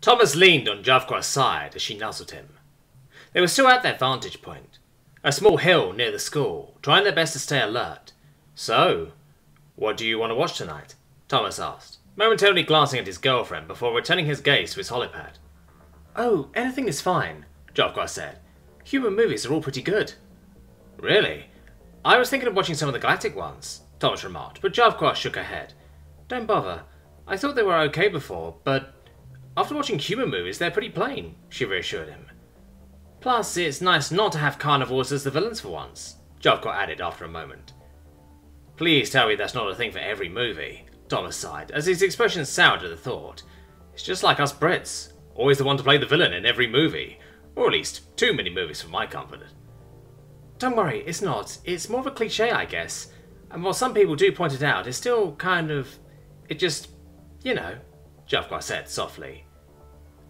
Thomas leaned on Javqua's side as she nuzzled him. They were still at their vantage point, a small hill near the school, trying their best to stay alert. "So, what do you want to watch tonight?" Thomas asked, momentarily glancing at his girlfriend before returning his gaze to his holopad. "Oh, anything is fine," Javqua said. "Human movies are all pretty good." "Really? I was thinking of watching some of the galactic ones," Thomas remarked, but Javqua shook her head. "Don't bother. I thought they were okay before, but after watching human movies, they're pretty plain," she reassured him. "Plus, it's nice not to have carnivores as the villains for once," Javqua added after a moment. "Please tell me that's not a thing for every movie," Thomas sighed, as his expression soured at the thought. "It's just like us Brits, always the one to play the villain in every movie, or at least too many movies for my comfort." "Don't worry, it's not. It's more of a cliché, I guess. And while some people do point it out, it's still kind of... it just... you know," Javqua said softly.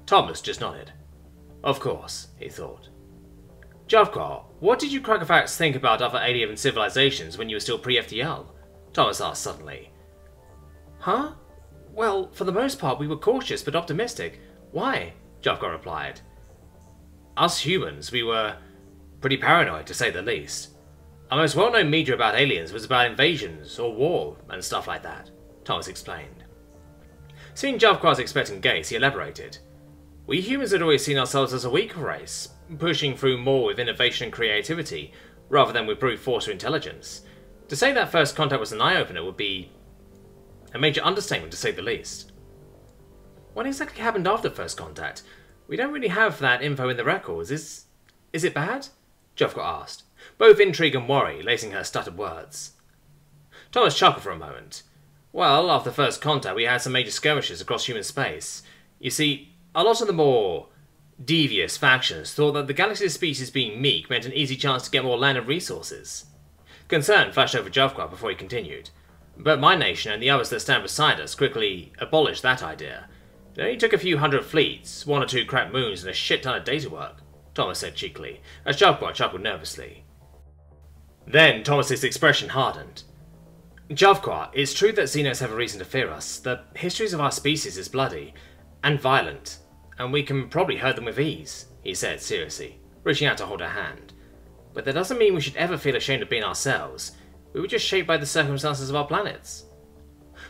Thomas just nodded. Of course, he thought. "Javqua, what did you crackerfacts think about other alien civilizations when you were still pre-FTL?" Thomas asked suddenly. "Huh? Well, for the most part we were cautious but optimistic. Why?" Javqua replied. "Us humans, we were pretty paranoid, to say the least. Our most well-known media about aliens was about invasions or war and stuff like that," Thomas explained. Seeing Javqua's expectant gaze, he elaborated. "We humans had always seen ourselves as a weaker race, pushing through more with innovation and creativity, rather than with brute force or intelligence. To say that First Contact was an eye-opener would be a major understatement, to say the least." "What exactly happened after First Contact? We don't really have that info in the records. Is it bad?" Javqua asked, both intrigue and worry lacing her stuttered words. Thomas chuckled for a moment. "Well, after First Contact we had some major skirmishes across human space. You see, a lot of the more devious factions thought that the galaxy's species being Meek meant an easy chance to get more land and resources." Concern flashed over Javqua before he continued. "But my nation and the others that stand beside us quickly abolished that idea. It only took a few hundred fleets, 1 or 2 cracked moons, and a shit ton of data work," Thomas said cheekily, as Javqua chuckled nervously. Then Thomas's expression hardened. "Javqua, it's true that Xenos have a reason to fear us. The histories of our species is bloody and violent, and we can probably hurt them with ease," he said seriously, reaching out to hold her hand. "But that doesn't mean we should ever feel ashamed of being ourselves. We were just shaped by the circumstances of our planets."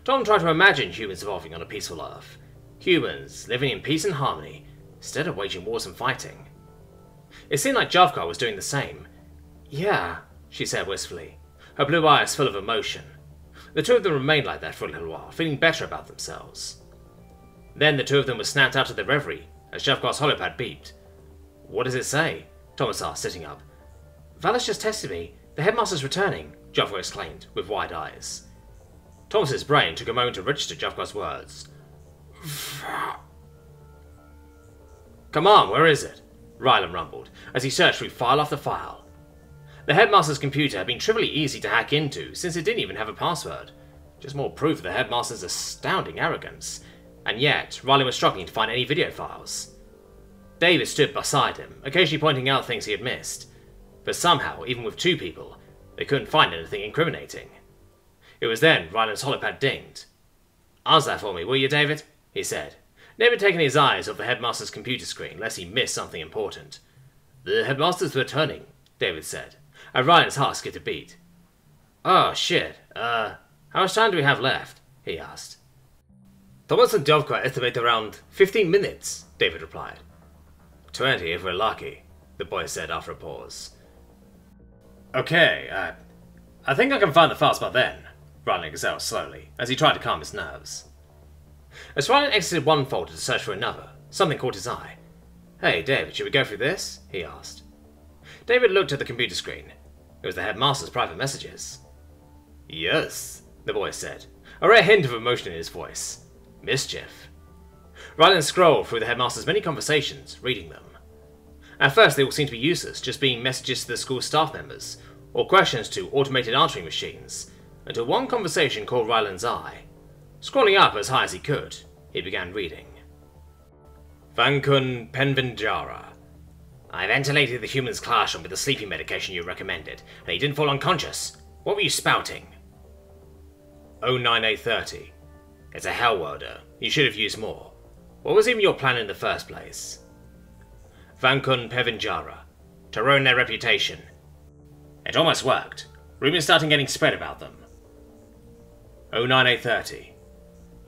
Tom tried to imagine humans evolving on a peaceful Earth. Humans living in peace and harmony, instead of waging wars and fighting. It seemed like Javqua was doing the same. "Yeah," she said wistfully, her blue eyes full of emotion. The two of them remained like that for a little while, feeling better about themselves. Then the two of them were snapped out of their reverie as Javqua's holopad beeped. "What does it say?" Thomas asked, sitting up. "Valis just tested me. The headmaster's returning," Javqua exclaimed, with wide eyes. Thomas's brain took a moment to register Javqua's words. "Come on, where is it?" Rylan rumbled, as he searched through file after file. The headmaster's computer had been trivially easy to hack into, since it didn't even have a password. Just more proof of the headmaster's astounding arrogance. And yet, Riley was struggling to find any video files. David stood beside him, occasionally pointing out things he had missed. But somehow, even with 2 people, they couldn't find anything incriminating. It was then Ryland's holopad dinged. "Answer that for me, will you, David?" he said, never taking his eyes off the headmaster's computer screen lest he missed something important. "The headmaster's returning," David said, and Ryan's heart skipped a beat. "Oh, shit. How much time do we have left?" he asked. "Thomas and Javqua estimate around 15 minutes, David replied. 20 if we're lucky, the boy said after a pause. "Okay, I think I can find the files by then," Ryan exhaled slowly, as he tried to calm his nerves. As Ryan exited one folder to search for another, something caught his eye. "Hey, David, should we go through this?" he asked. David looked at the computer screen. It was the headmaster's private messages. "Yes," the boy said, a rare hint of emotion in his voice. Mischief. Ryland scrolled through the headmaster's many conversations, reading them. At first they all seemed to be useless, just being messages to the school staff members, or questions to automated answering machines, until one conversation caught Ryland's eye. Scrolling up as high as he could, he began reading. "Vankun Penvinjara. I ventilated the human's classroom with the sleeping medication you recommended, and he didn't fall unconscious. What were you spouting?" 09830. It's a Hellworlder. You should have used more. What was even your plan in the first place? Vankun Pevinjara. To ruin their reputation. It almost worked. Rumours started getting spread about them. 09830.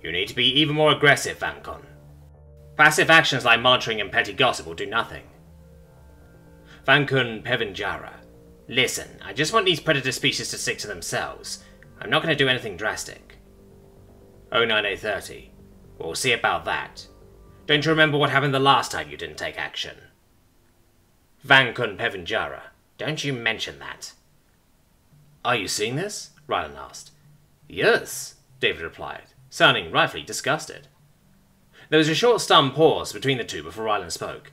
You need to be even more aggressive, Vankun. Passive actions like monitoring and petty gossip will do nothing. Vankun Pevinjara. Listen, I just want these predator species to stick to themselves. I'm not going to do anything drastic. 09830. We'll see about that. Don't you remember what happened the last time you didn't take action? Vankun Pevinjara. Don't you mention that. Are you seeing this? Rylan asked. Yes, David replied, sounding rightfully disgusted. There was a short stunned pause between the two before Rylan spoke.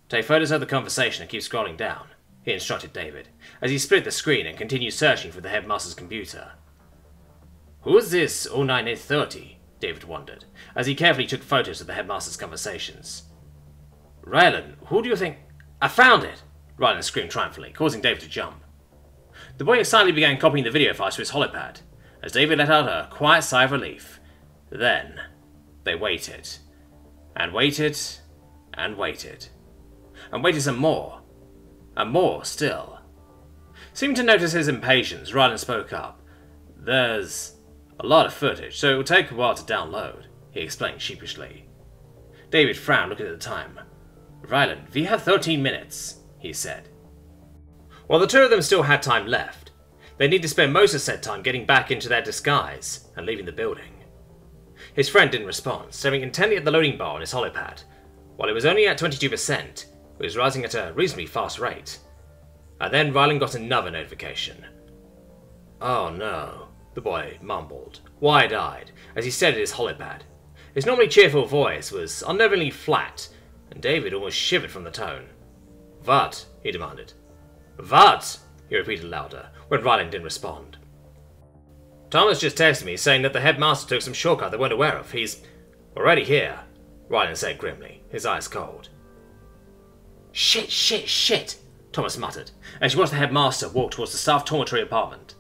Take photos of the conversation and keep scrolling down, he instructed David, as he split the screen and continued searching for the headmaster's computer. Who is this 09830? David wondered, as he carefully took photos of the headmaster's conversations. Rylan, who do you think? I found it! Rylan screamed triumphantly, causing David to jump. The boy excitedly began copying the video files to his holopad, as David let out a quiet sigh of relief. Then, they waited. And waited, and waited. And waited some more. And more still. Seeming to notice his impatience, Rylan spoke up. There's a lot of footage, so it will take a while to download, he explained sheepishly. David frowned, looking at the time. Rylan, we have 13 minutes, he said. While the two of them still had time left, they need to spend most of said time getting back into their disguise and leaving the building. His friend didn't respond, staring intently at the loading bar on his holopad. While it was only at 22%, it was rising at a reasonably fast rate. And then Rylan got another notification. Oh no, the boy mumbled, wide-eyed, as he stared at his holopad. His normally cheerful voice was unnervingly flat, and David almost shivered from the tone. What? He demanded. What? He repeated louder, when Rylan didn't respond. Thomas just texted me saying that the headmaster took some shortcut they weren't aware of. He's already here, Rylan said grimly, his eyes cold. Shit, shit, shit, Thomas muttered, as he watched the headmaster walk towards the staff dormitory apartment.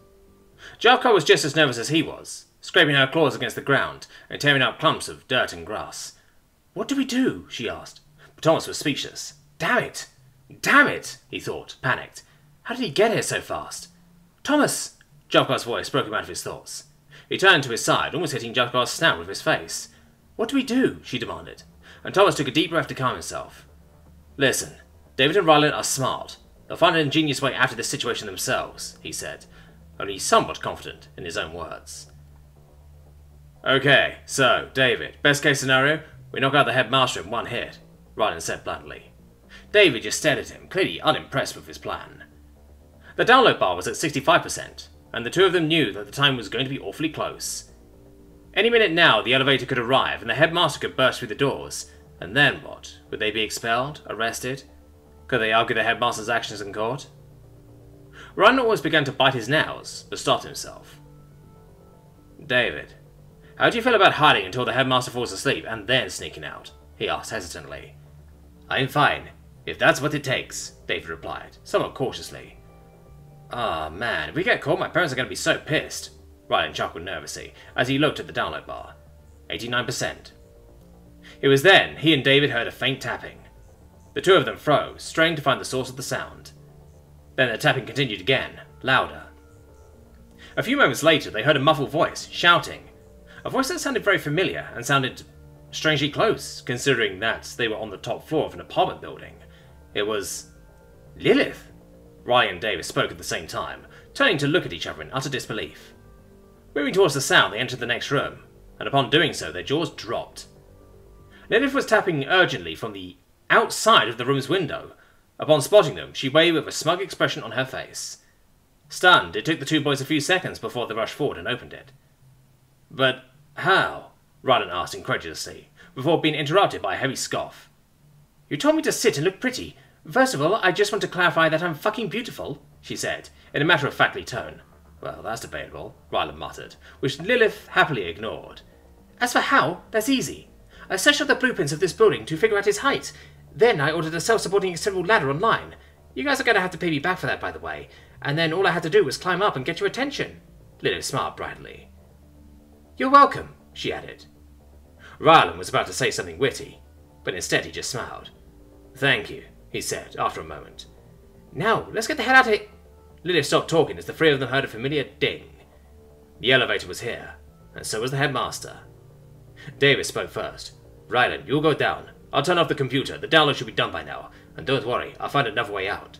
Javka was just as nervous as he was, scraping her claws against the ground and tearing out clumps of dirt and grass. What do we do? She asked, but Thomas was speechless. Damn it! Damn it! He thought, panicked. How did he get here so fast? Thomas! Javka's voice broke him out of his thoughts. He turned to his side, almost hitting Javka's snout with his face. What do we do? She demanded, and Thomas took a deep breath to calm himself. Listen, David and Rylan are smart. They'll find an ingenious way out of this situation themselves, he said, only somewhat confident in his own words. Okay, so, David, best case scenario, we knock out the headmaster in one hit, Rylan said bluntly. David just stared at him, clearly unimpressed with his plan. The download bar was at 65%, and the two of them knew that the time was going to be awfully close. Any minute now the elevator could arrive and the headmaster could burst through the doors, and then what? Would they be expelled? Arrested? Could they argue the headmaster's actions in court? Ryan always began to bite his nails, but stopped himself. David, how do you feel about hiding until the headmaster falls asleep and then sneaking out? He asked hesitantly. I'm fine, if that's what it takes, David replied, somewhat cautiously. Ah, man, if we get caught, my parents are going to be so pissed, Ryan chuckled nervously as he looked at the download bar. 89%. It was then he and David heard a faint tapping. The two of them froze, straining to find the source of the sound. Then the tapping continued again, louder. A few moments later, they heard a muffled voice, shouting. A voice that sounded very familiar and sounded strangely close, considering that they were on the top floor of an apartment building. It was Lilith. Ryan and David spoke at the same time, turning to look at each other in utter disbelief. Moving towards the sound, they entered the next room, and upon doing so, their jaws dropped. Lilith was tapping urgently from the outside of the room's window. Upon spotting them, she waved with a smug expression on her face. Stunned, it took the two boys a few seconds before they rushed forward and opened it. But how? Rylan asked incredulously, before being interrupted by a heavy scoff. You told me to sit and look pretty. First of all, I just want to clarify that I'm fucking beautiful, she said, in a matter-of-factly tone. Well, that's debatable, Rylan muttered, which Lilith happily ignored. As for how, that's easy. I searched out the blueprints of this building to figure out its height. Then I ordered a self-supporting external ladder online. You guys are going to have to pay me back for that, by the way. And then all I had to do was climb up and get your attention. Lilith smiled brightly. You're welcome, she added. Rylan was about to say something witty, but instead he just smiled. "Thank you," he said, after a moment. "Now, let's get the hell out of here." Lilith stopped talking as the three of them heard a familiar ding. The elevator was here, and so was the headmaster. David spoke first. "Rylan, you'll go down. I'll turn off the computer. The download should be done by now. And don't worry, I'll find another way out."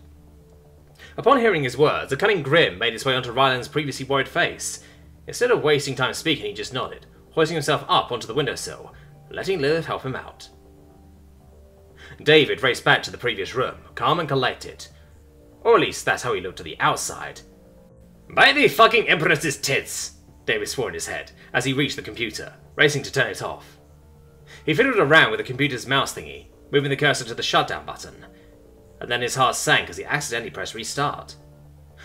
Upon hearing his words, a cunning grin made its way onto Rylan's previously worried face. Instead of wasting time speaking, he just nodded, hoisting himself up onto the windowsill, and letting Lilith help him out. David raced back to the previous room, calm and collected. Or at least that's how he looked to the outside. "By the fucking Empress's tits!" David swore in his head, as he reached the computer, racing to turn it off. He fiddled around with the computer's mouse thingy, moving the cursor to the shutdown button, and then his heart sank as he accidentally pressed restart.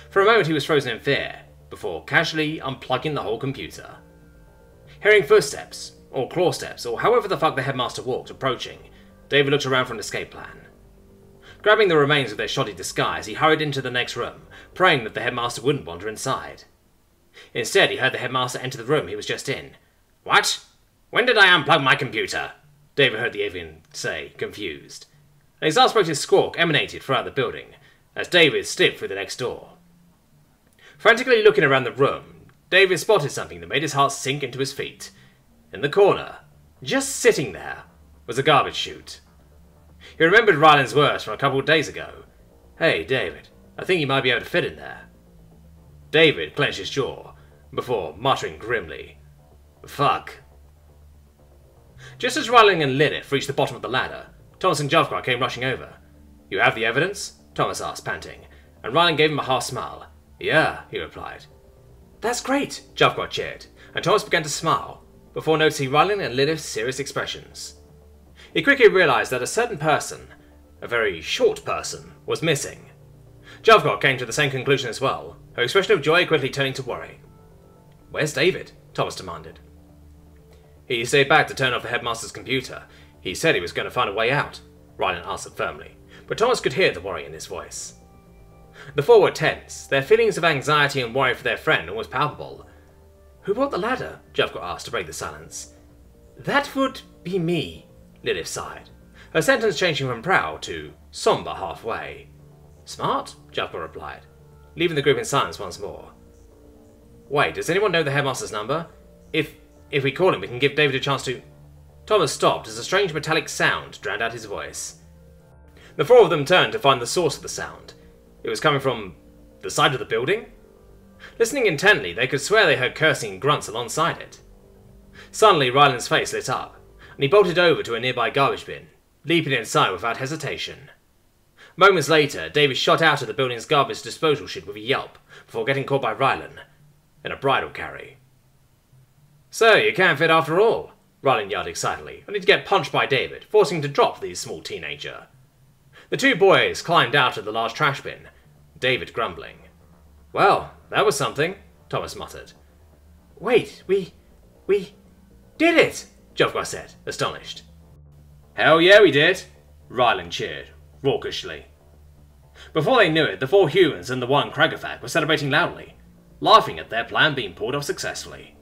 For a moment he was frozen in fear, before casually unplugging the whole computer. Hearing footsteps, or claw steps, or however the fuck the headmaster walked, approaching, David looked around for an escape plan. Grabbing the remains of their shoddy disguise, he hurried into the next room, praying that the headmaster wouldn't wander inside. Instead, he heard the headmaster enter the room he was just in. "What? When did I unplug my computer?" David heard the avian say, confused. An exasperated squawk emanated throughout the building, as David slipped through the next door. Frantically looking around the room, David spotted something that made his heart sink into his feet. In the corner, just sitting there, was a garbage chute. He remembered Ryland's words from a couple of days ago. "Hey, David, I think you might be able to fit in there." David clenched his jaw, before muttering grimly, "Fuck." Just as Ryland and Lilith reached the bottom of the ladder, Thomas and Jovgar came rushing over. "You have the evidence?" Thomas asked, panting, and Ryland gave him a half smile. "Yeah," he replied. "That's great," Jovgar cheered, and Thomas began to smile, before noticing Ryland and Lilith's serious expressions. He quickly realized that a certain person, a very short person, was missing. Jovgar came to the same conclusion as well, her expression of joy quickly turning to worry. "Where's David?" Thomas demanded. "He stayed back to turn off the headmaster's computer. He said he was going to find a way out," Ryland answered firmly, but Thomas could hear the worry in his voice. The four were tense, their feelings of anxiety and worry for their friend almost palpable. "Who brought the ladder?" Jovgar asked to break the silence. "That would be me," Lilith sighed, her sentence changing from proud to somber halfway. "Smart," Jovgar replied, leaving the group in silence once more. "Wait, does anyone know the headmaster's number? If we call him, we can give David a chance to..." Thomas stopped as a strange metallic sound drowned out his voice. The four of them turned to find the source of the sound. It was coming from the side of the building? Listening intently, they could swear they heard cursing and grunts alongside it. Suddenly, Ryland's face lit up, and he bolted over to a nearby garbage bin, leaping inside without hesitation. Moments later, David shot out of the building's garbage disposal chute with a yelp, before getting caught by Ryland in a bridle carry. "So, you can fit after all," Ryland yelled excitedly, only to get punched by David, forcing him to drop the small teenager. The two boys climbed out of the large trash bin, David grumbling. "Well, that was something," Thomas muttered. "Wait, we did it!" Jovgar said, astonished. "Hell yeah, we did!" Ryland cheered, raucously. Before they knew it, the four humans and the one Kragafak were celebrating loudly, laughing at their plan being pulled off successfully.